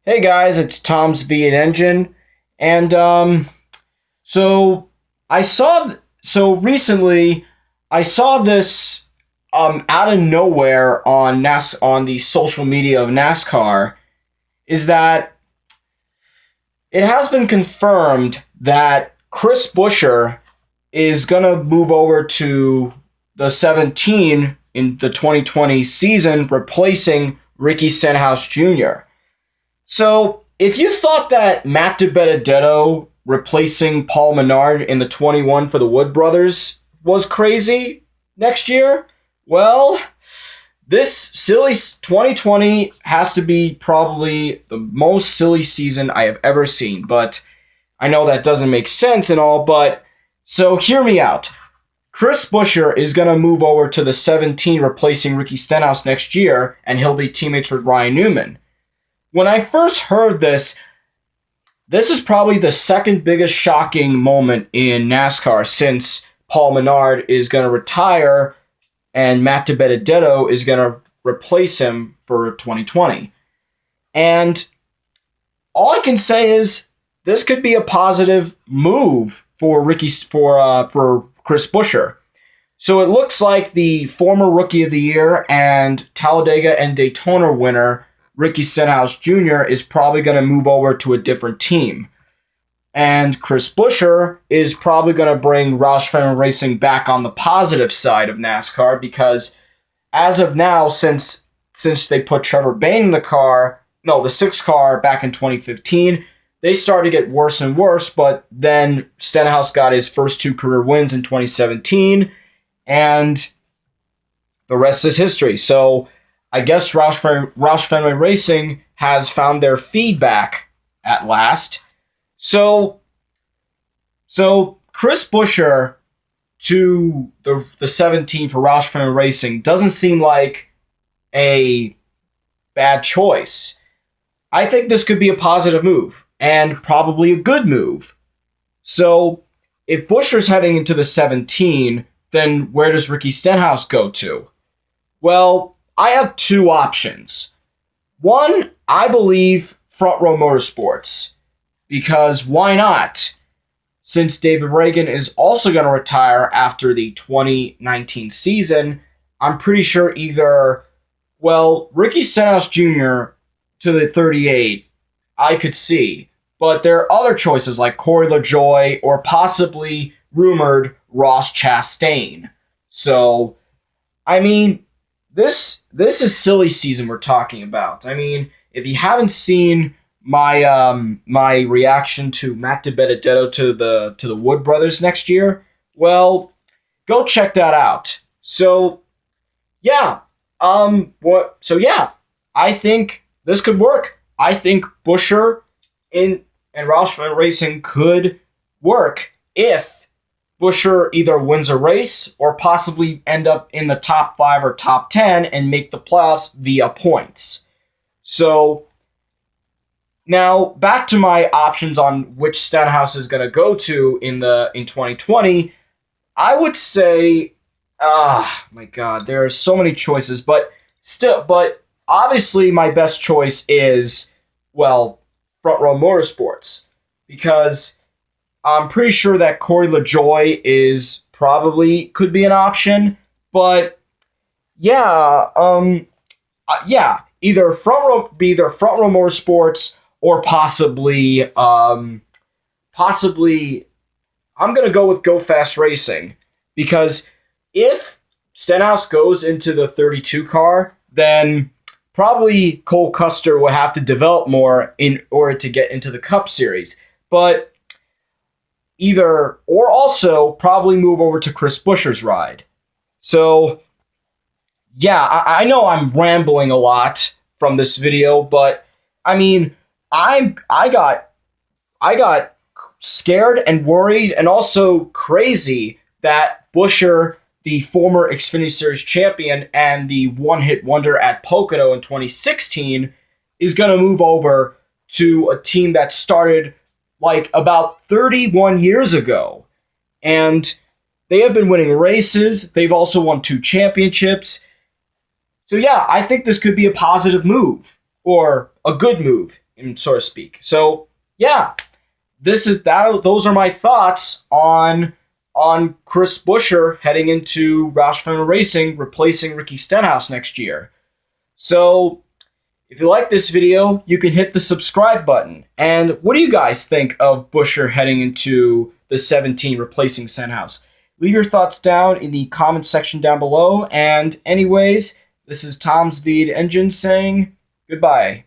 Hey guys, it's Tom's V8 Engine, and so I saw recently I saw this out of nowhere on on the social media of NASCAR is that it has been confirmed that Chris Buscher is gonna move over to the 17 in the 2020 season, replacing Ricky Stenhouse Jr. So, if you thought that Matt DiBenedetto replacing Paul Menard in the 21 for the Wood Brothers was crazy next year, well, this silly 2020 has to be probably the most silly season I have ever seen. But I know that doesn't make sense and all, but so hear me out. Chris Buscher is going to move over to the 17 replacing Ricky Stenhouse next year, and he'll be teammates with Ryan Newman. When I first heard this is probably the second biggest shocking moment in NASCAR since Paul Menard is going to retire and Matt DiBenedetto is going to replace him for 2020. And all I can say is this could be a positive move for Chris Buscher. So it looks like the former Rookie of the Year and Talladega and Daytona winner Ricky Stenhouse Jr. is probably going to move over to a different team. And Chris Buscher is probably going to bring Roush Fenway Racing back on the positive side of NASCAR because as of now, since they put Trevor Bayne in the sixth car back in 2015, they started to get worse and worse, but then Stenhouse got his first two career wins in 2017, and the rest is history. So I guess Roush Fenway Racing has found their feedback at last. So Chris Buscher to the 17 for Roush Fenway Racing doesn't seem like a bad choice. I think this could be a positive move and probably a good move. So if Buscher's heading into the 17, then where does Ricky Stenhouse go to? Well, I have two options. One, I believe Front Row Motorsports, because why not? Since David Reagan is also going to retire after the 2019 season, I'm pretty sure Ricky Stenhouse Jr. to the 38, I could see. But there are other choices like Corey LaJoie or possibly rumored Ross Chastain. So, I mean, this is silly season we're talking about. I mean, if you haven't seen my reaction to Matt DiBenedetto to the Wood Brothers next year, well, go check that out. So yeah, I think this could work. I think Buscher and Roush Fenway Racing could work if Buscher either wins a race or possibly end up in the top 5 or top 10 and make the playoffs via points. So now back to my options on which Stenhouse is going to go to in 2020. I would say, my God, there are so many choices, but obviously my best choice is, Front Row Motorsports, because I'm pretty sure that Corey LaJoie could be an option, but yeah, either Front Row Motorsports or possibly I'm gonna go with Go Fast Racing, because if Stenhouse goes into the 32 car, then probably Cole Custer would have to develop more in order to get into the Cup Series, but also probably move over to Chris Buscher's ride. So, yeah, I know I'm rambling a lot from this video, but I mean, I got scared and worried and also crazy that Buscher, the former Xfinity Series champion and the one-hit wonder at Pocono in 2016, is going to move over to a team that started like about 31 years ago. And they have been winning races. They've also won 2 championships. So yeah, I think this could be a positive move, or a good move so to speak. So yeah, this is that. Those are my thoughts on Chris Buscher heading into Roush Fenway Racing, replacing Ricky Stenhouse next year. So if you like this video, you can hit the subscribe button. And what do you guys think of Buscher heading into the 17, replacing Stenhouse? Leave your thoughts down in the comment section down below. And anyways, this is Tom's V8 Engine saying goodbye.